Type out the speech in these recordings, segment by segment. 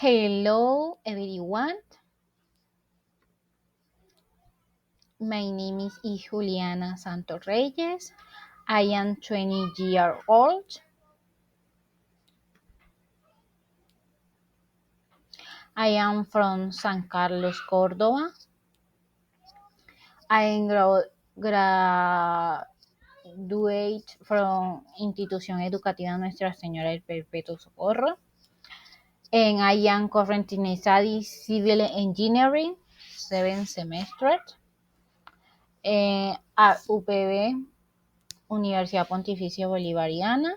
Hello everyone, my name is Juliana Santos Reyes. I am 20 years old. I am from San Carlos, Córdoba. I graduate from Institución Educativa Nuestra Señora del Perpetuo Socorro, and I am currently studying civil engineering, 7th semester, at UPB, Universidad Pontificia Bolivariana.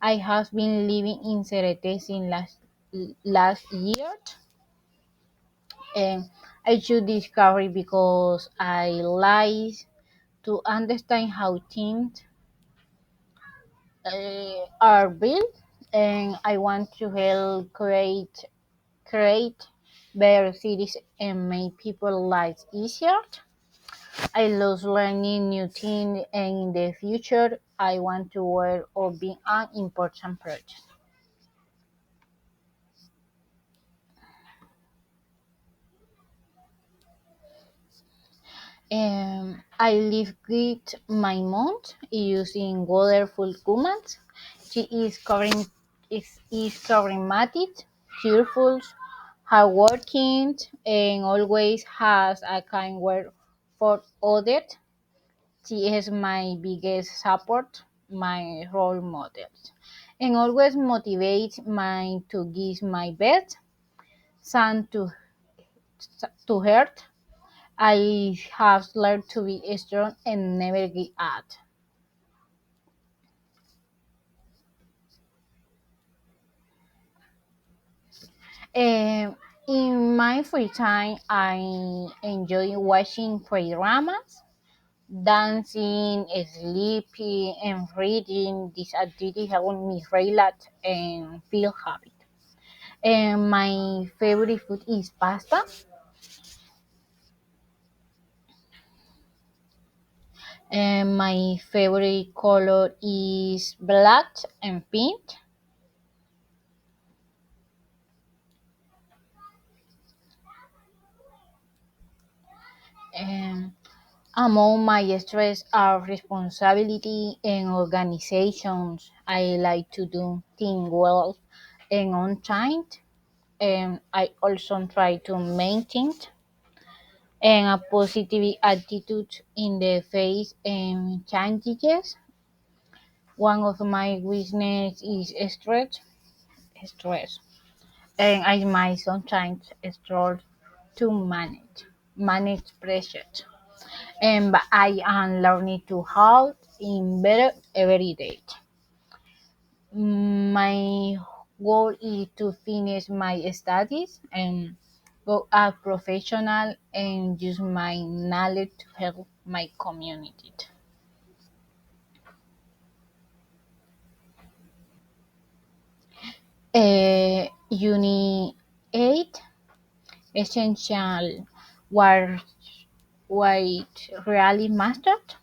I have been living in Cerete since last year, and I choose Discovery because I like to understand how things are built, and I want to help create better cities and make people's lives easier. I love learning new things, and in the future, I want to work on being an important project. I live with my mom using wonderful commands. She is charismatic, cheerful, hardworking, and always has a kind word for others. She is my biggest support, my role model, and always motivates me to give my best. Son to her, I have learned to be strong and never give up. Um, in my free time, I enjoy watching K dramas, dancing, sleeping, and reading. These activities help me relax and feel happy. And my favorite food is pasta. And my favorite color is black and pink. And among my stress are responsibility and organizations. I like to do things well and on time. And I also try to maintain and a positive attitude in the face and challenges. One of my weaknesses is stress, and I might sometimes struggle to manage pressure. And but I am learning to how in better every day. My goal is to finish my studies and go a professional and use my knowledge to help my community. Uni 8 essential was white really mastered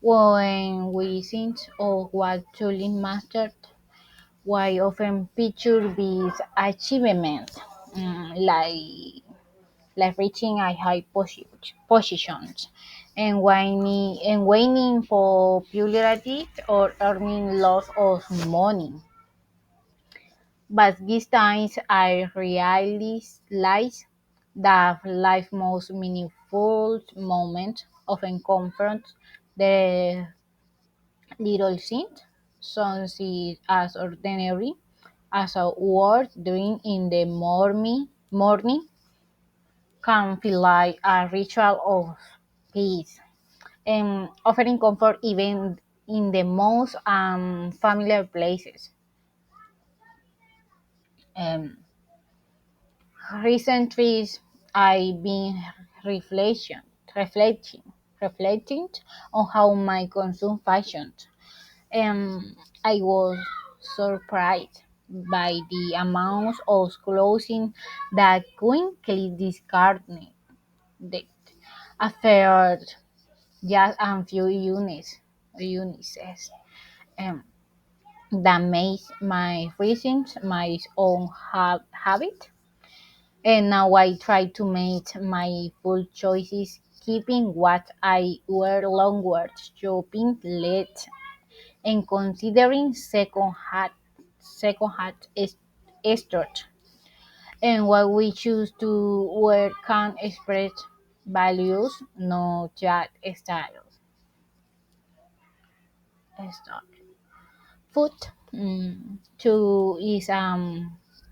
when we think of what truly mastered. Why often picture these achievements, like reaching a high positions and winning popularity or earning lots of money. But these times I realize that life's most meaningful moment often confront the little things, some see as ordinary as a work doing in the morning can feel like a ritual of peace and offering comfort even in the most familiar places. Um, Recently, I've been reflection, reflecting, reflecting on how my consume fashion. I was surprised by the amount of clothing that quickly discarded after just a few units. that makes my reasons my own habit. And now I try to make my food choices, keeping what I wear longer, shopping late, and considering second hand stores. And what we choose to wear can express values, not just style. Style. Food, too, is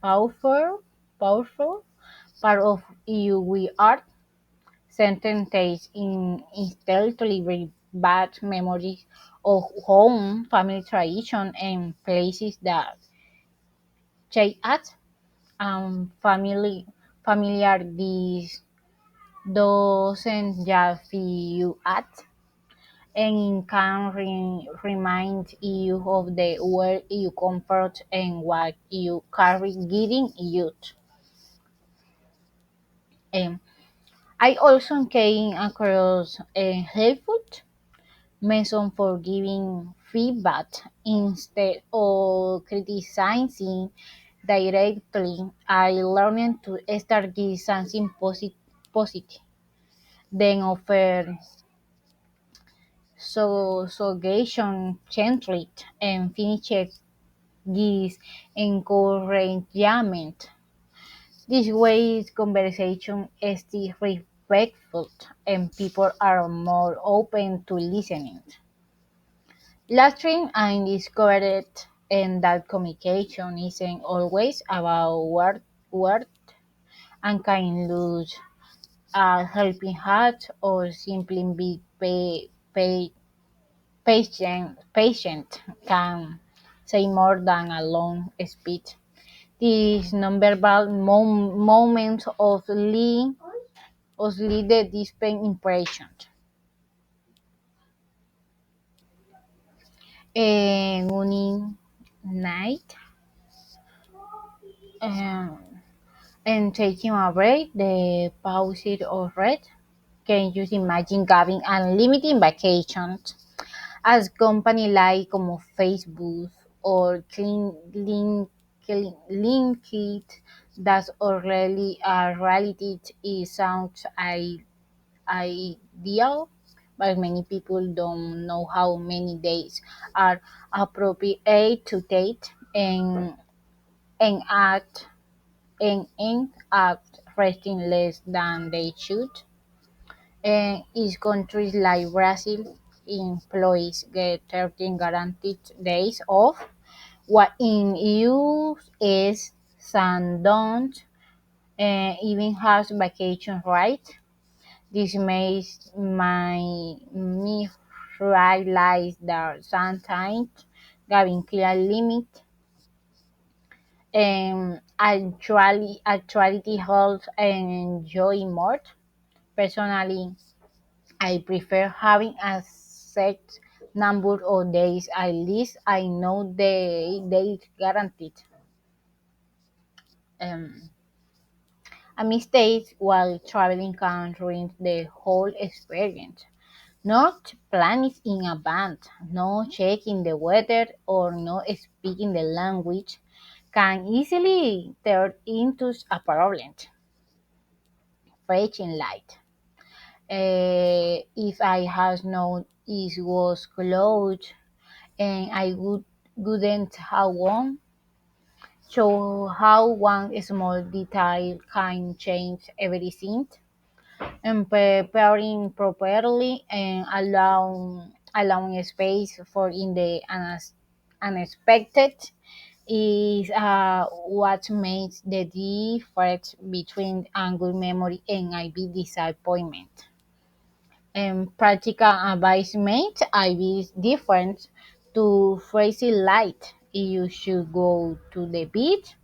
powerful part of you. We are certain tastes in instantly very bad memories of home, family tradition, and places that shape us. Family familiar this doesn't just feel you at, and can remind you of the where you comfort and what you carry getting youth. Um, I also came across a helpful method for giving feedback instead of criticizing directly. I learned to start giving something positive, then offer suggestion gently, and finish this encouragement. This way, conversation is still respectful and people are more open to listening. Last thing I discovered and that communication isn't always about word and can lose a helping hand or simply be patient can say more than a long speech. These nonverbal moments of lead the deep impression. One night, um, and taking a break, the pause of red. Can you imagine having unlimited vacations as company like como Facebook or LinkedIn that's already a reality? It sounds ideal, but many people don't know how many days are appropriate to take and act and act resting less than they should. And in countries like Brazil, employees get 13 guaranteed days off, while in US, some don't even have vacation right. This makes me realize that sometimes having clear limit actually helps and enjoy more. Personally, I prefer having a set number of days at least I know they guaranteed. Um, a mistake while traveling can ruin the whole experience. Not planning in advance, not checking the weather, or not speaking the language can easily turn into a problem. Fetching light. If I had known it was closed and I wouldn't have one, show how one small detail can change everything. And preparing properly and allowing space for in the unexpected is what makes the difference between a good memory and a big disappointment. And practical advice makes I be different to phrase it light. You should go to the beach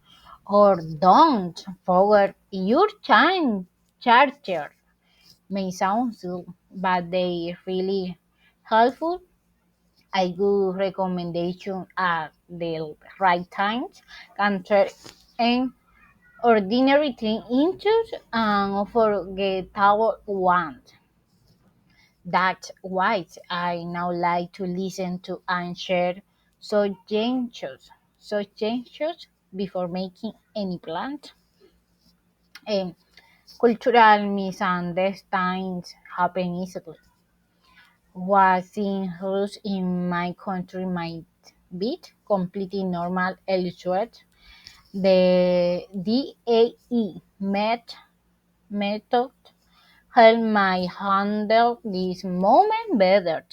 or don't forget your time charger. May sound silly, but they really helpful. A good recommendation at the right times can turn an ordinary thing into an unforgettable one. That's why I now like to listen to and share So changes, so changes before making any plant. Um, Cultural misunderstandings happen easily. What seems rules in my country might be completely normal elsewhere. The DAE method helped me handle this moment better,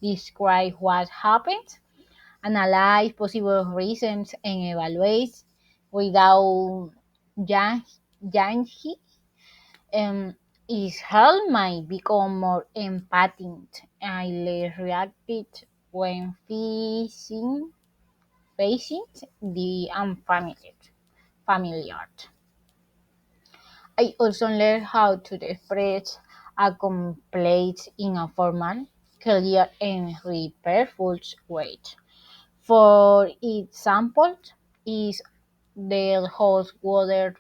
describe what happened, analyze possible reasons, and evaluate without judging. um, is help might become more empathic. I less reacted when facing the familiar. I also learned how to express a complaint in a formal, clear, and respectful way. For example, is the host water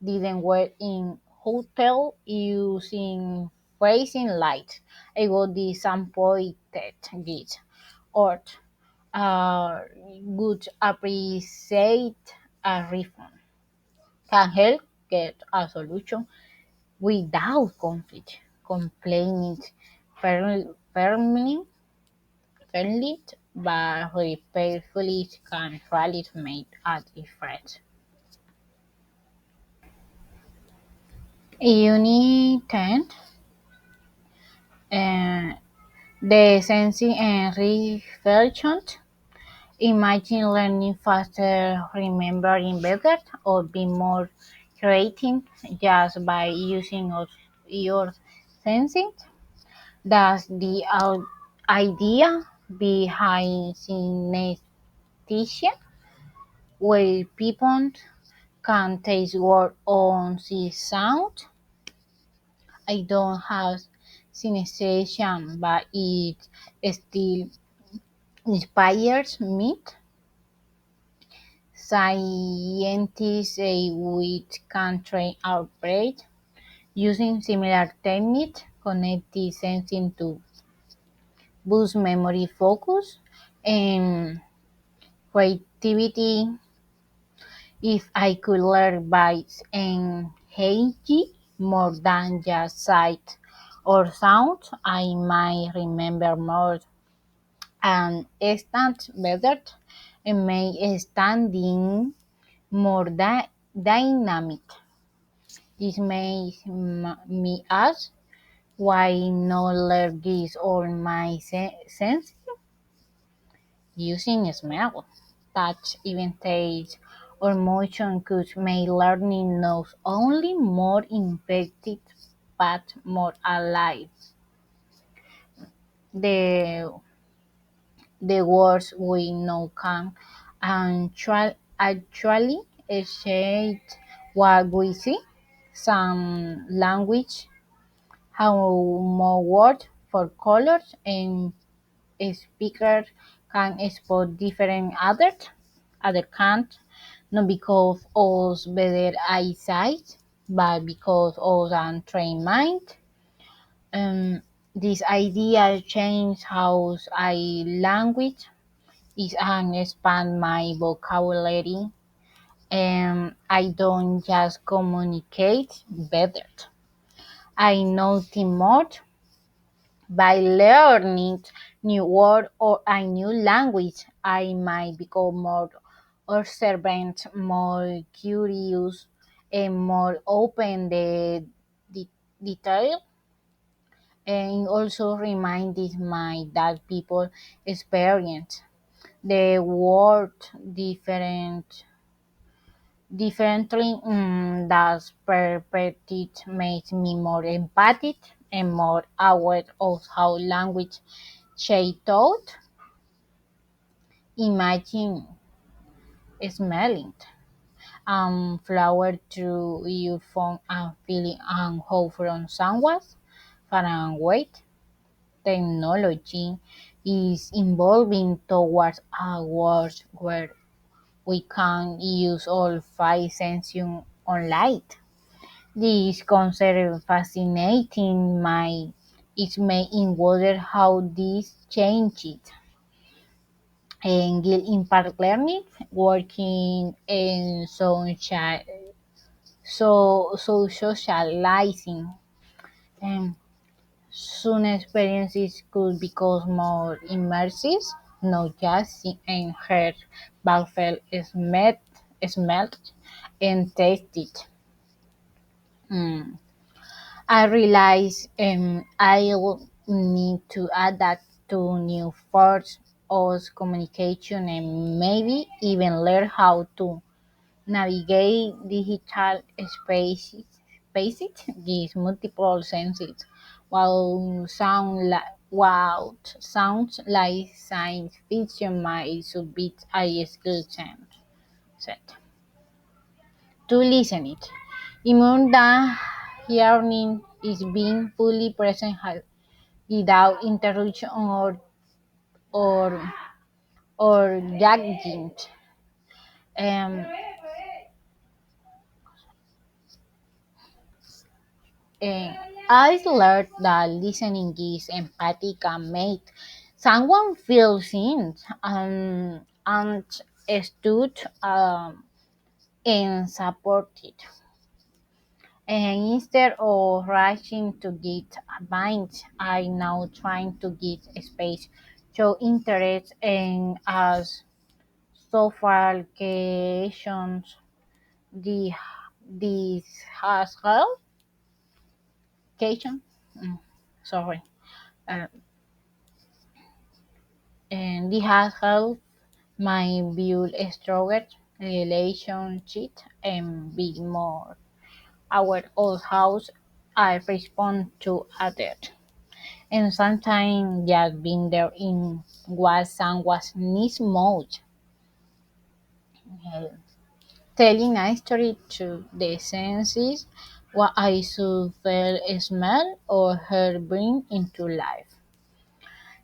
didn't work in hotel using phrasing light. I got disappointed git or would appreciate a refund. Can help get a solution without conflict. Complaining firmly, firmly but respectfully can really make a difference. Unit 10, uh, the sensing and reflection. Imagine learning faster, remembering better, or be more creative just by using of your sensing. That's the idea behind synesthesia, where people can taste word or see sound. I don't have synesthesia, but it still inspires me. Scientists say we can train our brain using similar techniques, connected sensing to boost memory, focus, and creativity. If I could learn bites and Heiji more than just sight or sound, I might remember more and stand better and make standing more dynamic. This makes me ask why not learn this on my sense using smell, touch, even taste, or motion could make learning not only more effective but more alive. The the words we know can actually shape what we see. Some language have more words for colors and speakers can spot different others. Other can't, not because of better eyesight, but because of untrained mind. This idea change how I language is and expand my vocabulary. And I don't just communicate better. I know more by learning new word or a new language. I might become more observant, more curious, and more open the detail. And also reminded my that people experience the world differently. That perspective makes me more empathic and more aware of how language shape thought. Imagine smelling flower through your phone and feeling and hope from someone far away. Technology is evolving towards a world where we can use all five senses on light. This concept fascinating my it may wonder how this changed and guild impact learning, working in so socializing. And soon experiences could become more immersive, not just see and hear, but felt, smelt and tasted. Mm. I realize I'll need to adapt to new forms of communication and maybe even learn how to navigate digital spaces these multiple senses. While sounds like science fiction might submit a skill set to listen it. Imagine that hearing is being fully present without interruption or or judging. Um, and I learned that listening is empathy can make someone feel seen and understood and supported. And instead of rushing to get advice, I now trying to get space, show interest in as sophistications the this has helped. Cation? Mm, sorry. Uh, and this has helped my build a stronger relationship and be more aware of how I respond to others. And sometimes just being there in what someone needs most. Uh, Telling a story to the senses, what I should feel, smell, or hear bring into life.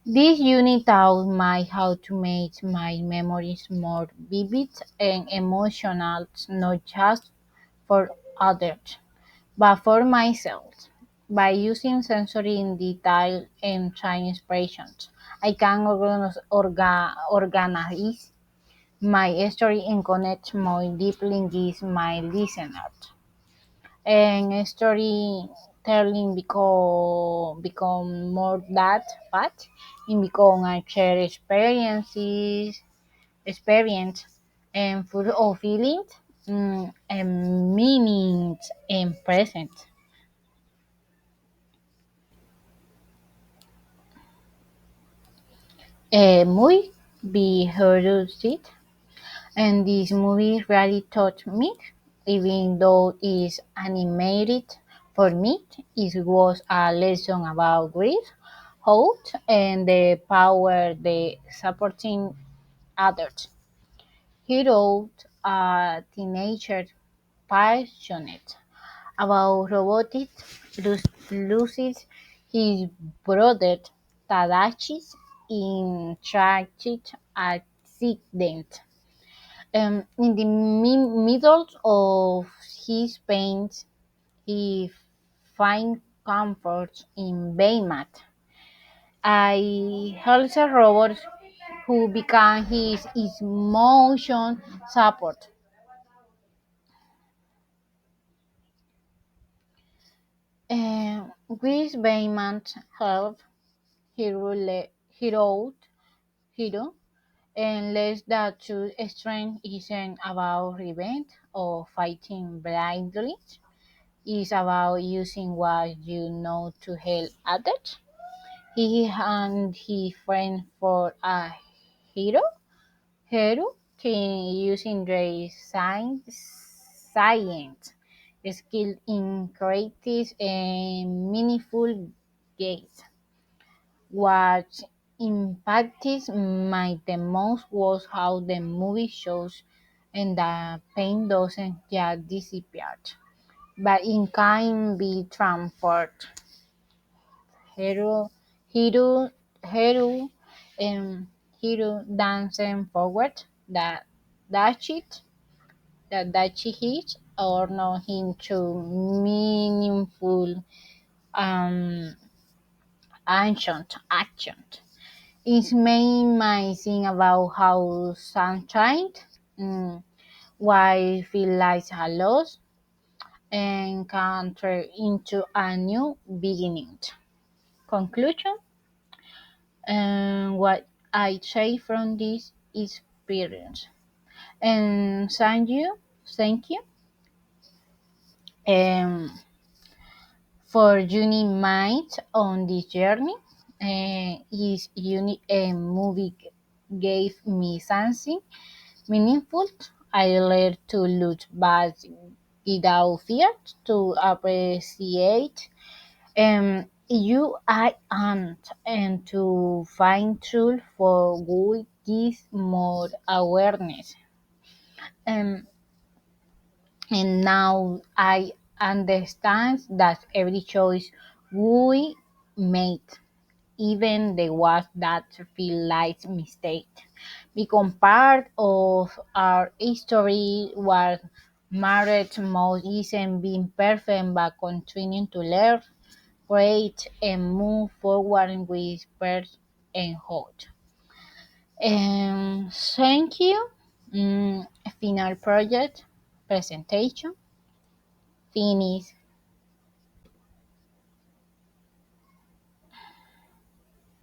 This unit taught me how to make my memories more vivid and emotional, not just for others, but for myself. By using sensory in detail and trying expressions, I can organize my story and connect more deeply with my listeners. And storytelling become more that but it become a shared experience and full of feelings and meanings and present. A movie be heuristic, and this movie really taught me, even though it's animated, for me it was a lesson about grief, hope, and the power the supporting others. He wrote a teenager passionate about robotics loses his brother Tadashi's in tragic accident. In the middle of his pain, he finds comfort in Baymat, a healthy robot who became his emotion support. With Baymat's help, he wrote Hero and less that true strength isn't about revenge or fighting blindly. It's about using what you know to help others. He and his friend for a hero. Hero can using their science skill in creative and meaningful ways. What impacted me the most was how the movie shows and the pain doesn't just disappear, but it can be transferred. Hero, hero, hero, and hero dancing forward. That it, that she hit or not into meaningful um ancient action. It's made my think about how sunshine, mm, why feel like a loss and can turn into a new beginning. Conclusion, and what I take from this experience. And thank you, um, for joining mind on this journey. His unique movie gave me something meaningful. I learned to look back without fear, to appreciate you I am, and to find truth for good gives more awareness. Um, and now I understand that every choice we make, even the ones that feel like mistake, become part of our history. What marriage most isn't being perfect, but continuing to learn, create, and move forward with purpose and hope. Thank you. Final project presentation finish.